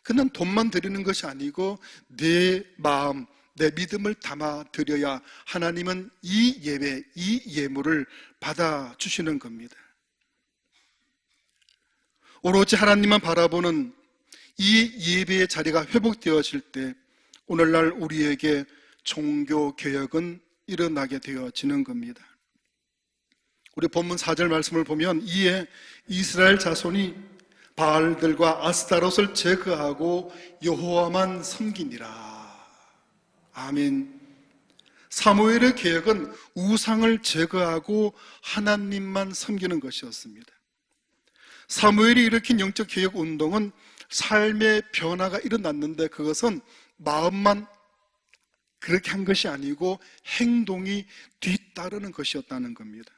그냥 돈만 드리는 것이 아니고 내 마음, 내 믿음을 담아 드려야 하나님은 이 예배, 이 예물을 받아주시는 겁니다. 오로지 하나님만 바라보는 이 예배의 자리가 회복되어질 때 오늘날 우리에게 종교 개혁은 일어나게 되어지는 겁니다. 우리 본문 4절 말씀을 보면 이에 이스라엘 자손이 바알들과 아스타롯을 제거하고 여호와만 섬기니라. 아멘. 사무엘의 개혁은 우상을 제거하고 하나님만 섬기는 것이었습니다. 사무엘이 일으킨 영적 개혁 운동은 삶의 변화가 일어났는데 그것은 마음만 그렇게 한 것이 아니고 행동이 뒤따르는 것이었다는 겁니다.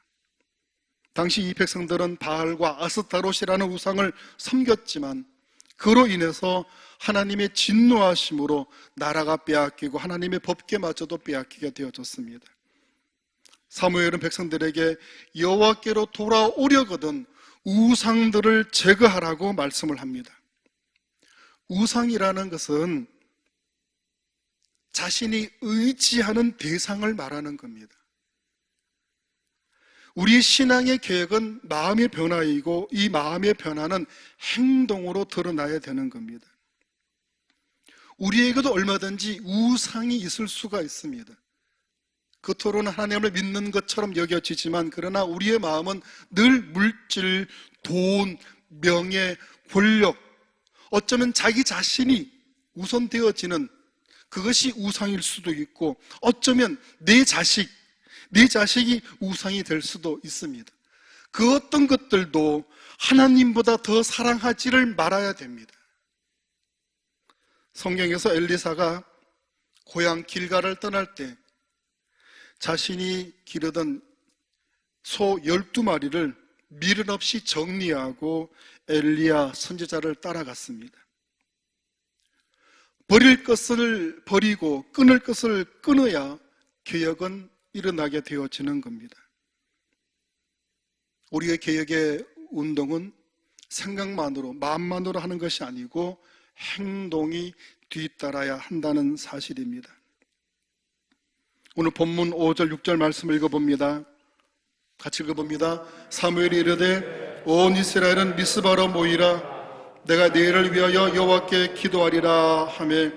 당시 이 백성들은 바알과 아스타롯이라는 우상을 섬겼지만 그로 인해서 하나님의 진노하심으로 나라가 빼앗기고 하나님의 법궤마저도 빼앗기게 되어졌습니다. 사무엘은 백성들에게 여호와께로 돌아오려거든 우상들을 제거하라고 말씀을 합니다. 우상이라는 것은 자신이 의지하는 대상을 말하는 겁니다. 우리 신앙의 계획은 마음의 변화이고 이 마음의 변화는 행동으로 드러나야 되는 겁니다. 우리에게도 얼마든지 우상이 있을 수가 있습니다. 겉으로는 하나님을 믿는 것처럼 여겨지지만 그러나 우리의 마음은 늘 물질, 돈, 명예, 권력, 어쩌면 자기 자신이 우선되어지는 그것이 우상일 수도 있고 어쩌면 내 자식이 우상이 될 수도 있습니다. 그 어떤 것들도 하나님보다 더 사랑하지를 말아야 됩니다. 성경에서 엘리사가 고향 길갈을 떠날 때 자신이 기르던 소 12마리를 미련 없이 정리하고 엘리야 선지자를 따라갔습니다. 버릴 것을 버리고 끊을 것을 끊어야 개혁은 일어나게 되어지는 겁니다. 우리의 개혁의 운동은 생각만으로, 마음만으로 하는 것이 아니고 행동이 뒤따라야 한다는 사실입니다. 오늘 본문 5절, 6절 말씀을 읽어봅니다. 같이 읽어봅니다. 사무엘이 이르되 온 이스라엘은 미스바로 모이라 내가 너희를 위하여 여호와께 기도하리라 하매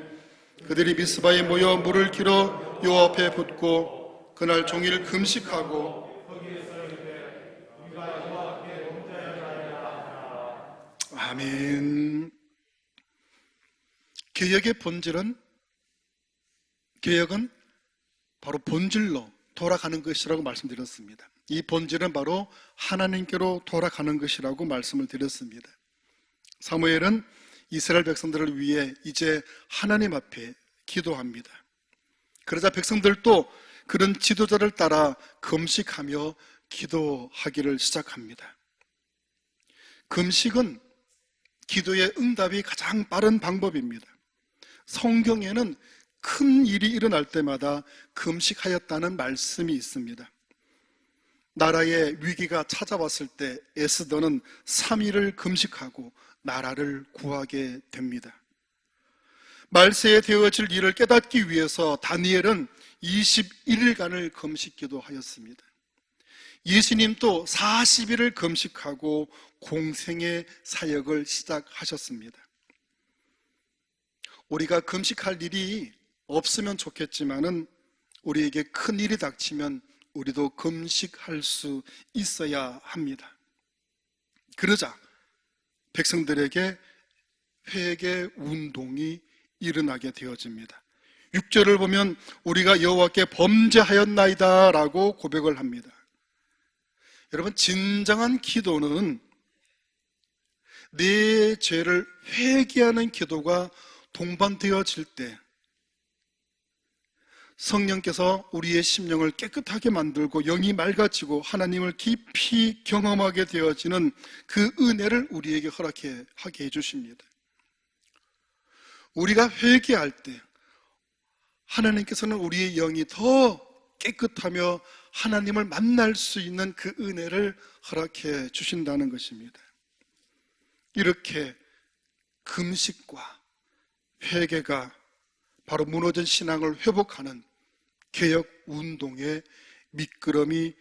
그들이 미스바에 모여 물을 길어 여호와 앞에 붓고 그날 종일 금식하고 아멘. 개혁의 본질은 개혁은 바로 본질로 돌아가는 것이라고 말씀드렸습니다. 이 본질은 바로 하나님께로 돌아가는 것이라고 말씀을 드렸습니다. 사무엘은 이스라엘 백성들을 위해 이제 하나님 앞에 기도합니다. 그러자 백성들도 그런 지도자를 따라 금식하며 기도하기를 시작합니다. 금식은 기도의 응답이 가장 빠른 방법입니다. 성경에는 큰 일이 일어날 때마다 금식하였다는 말씀이 있습니다. 나라에 위기가 찾아왔을 때 에스더는 3일을 금식하고 나라를 구하게 됩니다. 말세에 되어질 일을 깨닫기 위해서 다니엘은 21일간을 금식 기도하였습니다. 예수님도 40일을 금식하고 공생의 사역을 시작하셨습니다. 우리가 금식할 일이 없으면 좋겠지만은 우리에게 큰 일이 닥치면 우리도 금식할 수 있어야 합니다. 그러자 백성들에게 회개 운동이 일어나게 되어집니다. 6절을 보면 우리가 여호와께 범죄하였나이다 라고 고백을 합니다. 여러분, 진정한 기도는 내 죄를 회개하는 기도가 동반되어질 때 성령께서 우리의 심령을 깨끗하게 만들고 영이 맑아지고 하나님을 깊이 경험하게 되어지는 그 은혜를 우리에게 허락하게 해주십니다. 우리가 회개할 때 하나님께서는 우리의 영이 더 깨끗하며 하나님을 만날 수 있는 그 은혜를 허락해 주신다는 것입니다. 이렇게 금식과 회개가 바로 무너진 신앙을 회복하는 개혁 운동의 미끄럼이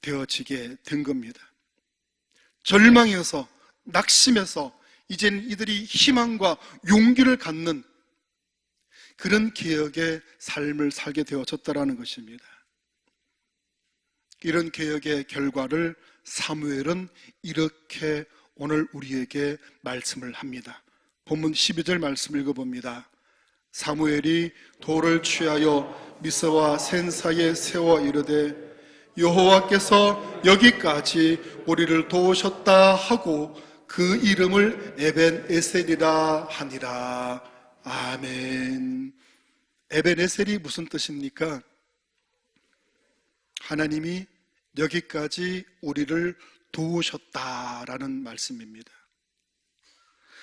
되어지게 된 겁니다. 절망해서 낙심해서 이제는 이들이 희망과 용기를 갖는 그런 개혁의 삶을 살게 되어졌다라는 것입니다. 이런 개혁의 결과를 사무엘은 이렇게 오늘 우리에게 말씀을 합니다. 본문 12절 말씀 읽어봅니다. 사무엘이 돌을 취하여 미스와 센 사이에 세워 이르되 여호와께서 여기까지 우리를 도우셨다 하고 그 이름을 에벤에셀이라 하니라. 아멘. 에벤에셀이 무슨 뜻입니까? 하나님이 여기까지 우리를 도우셨다라는 말씀입니다.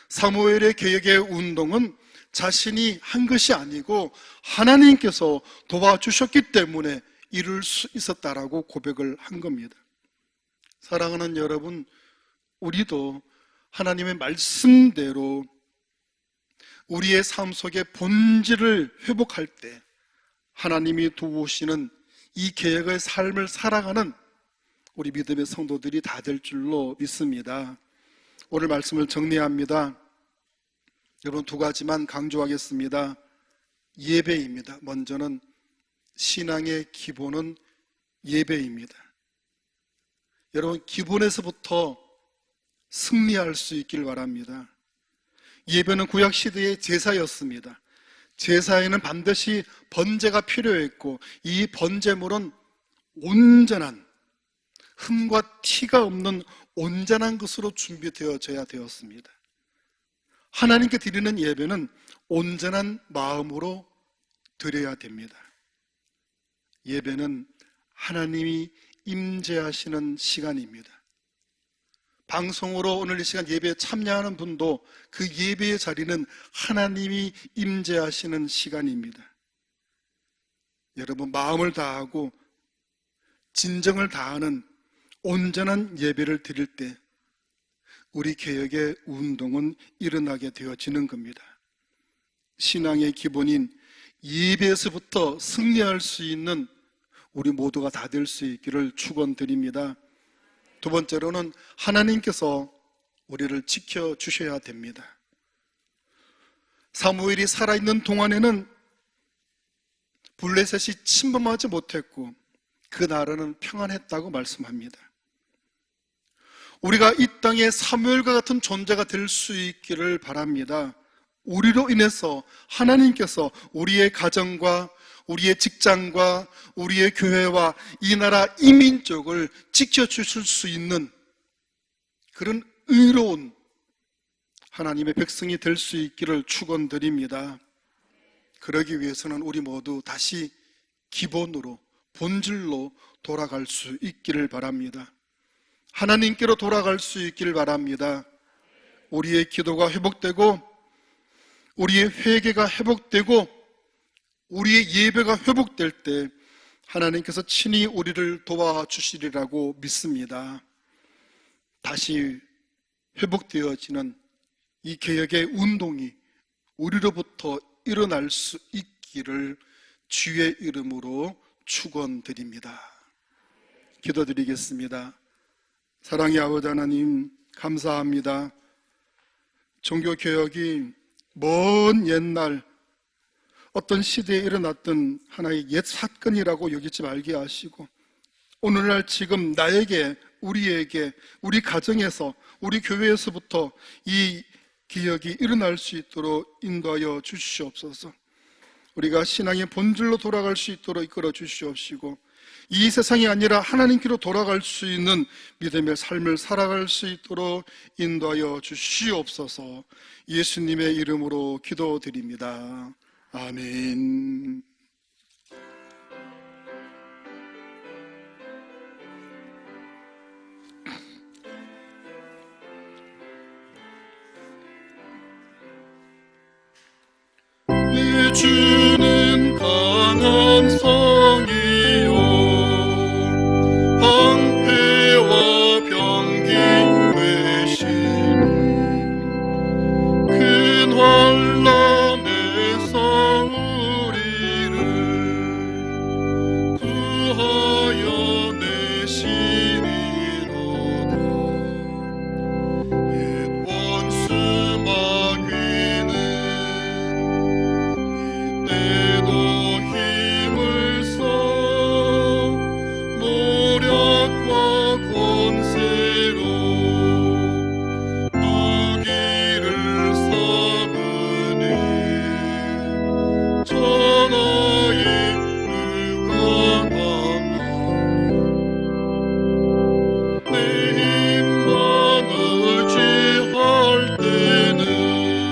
사무엘의 개혁의 운동은 자신이 한 것이 아니고 하나님께서 도와주셨기 때문에 이룰 수 있었다라고 고백을 한 겁니다. 사랑하는 여러분, 우리도 하나님의 말씀대로 우리의 삶 속의 본질을 회복할 때 하나님이 두시는 이 계획의 삶을 살아가는 우리 믿음의 성도들이 다 될 줄로 믿습니다. 오늘 말씀을 정리합니다. 여러분, 두 가지만 강조하겠습니다. 예배입니다. 먼저는 신앙의 기본은 예배입니다. 여러분, 기본에서부터 승리할 수 있길 바랍니다. 예배는 구약시대의 제사였습니다. 제사에는 반드시 번제가 필요했고, 이 번제물은 온전한, 흠과 티가 없는 온전한 것으로 준비되어져야 되었습니다. 하나님께 드리는 예배는 온전한 마음으로 드려야 됩니다. 예배는 하나님이 임재하시는 시간입니다. 방송으로 오늘 이 시간 예배에 참여하는 분도 그 예배의 자리는 하나님이 임재하시는 시간입니다. 여러분, 마음을 다하고 진정을 다하는 온전한 예배를 드릴 때 우리 개혁의 운동은 일어나게 되어지는 겁니다. 신앙의 기본인 예배에서부터 승리할 수 있는 우리 모두가 다 될 수 있기를 축원드립니다. 두 번째로는 하나님께서 우리를 지켜주셔야 됩니다. 사무엘이 살아있는 동안에는 블레셋이 침범하지 못했고 그 나라는 평안했다고 말씀합니다. 우리가 이 땅에 사무엘과 같은 존재가 될 수 있기를 바랍니다. 우리로 인해서 하나님께서 우리의 가정과 우리의 직장과 우리의 교회와 이 나라 이민족을 지켜주실 수 있는 그런 의로운 하나님의 백성이 될 수 있기를 축원드립니다. 그러기 위해서는 우리 모두 다시 기본으로, 본질로 돌아갈 수 있기를 바랍니다. 하나님께로 돌아갈 수 있기를 바랍니다. 우리의 기도가 회복되고 우리의 회개가 회복되고 우리의 예배가 회복될 때 하나님께서 친히 우리를 도와주시리라고 믿습니다. 다시 회복되어지는 이 개혁의 운동이 우리로부터 일어날 수 있기를 주의 이름으로 축원드립니다. 기도드리겠습니다. 사랑의 아버지 하나님, 감사합니다. 종교개혁이 먼 옛날 어떤 시대에 일어났던 하나의 옛 사건이라고 여기지 말게 하시고 오늘날 지금 나에게, 우리에게, 우리 가정에서, 우리 교회에서부터 이 개혁이 일어날 수 있도록 인도하여 주시옵소서. 우리가 신앙의 본질로 돌아갈 수 있도록 이끌어 주시옵시고 이 세상이 아니라 하나님께로 돌아갈 수 있는 믿음의 삶을 살아갈 수 있도록 인도하여 주시옵소서. 예수님의 이름으로 기도드립니다. 아멘. 주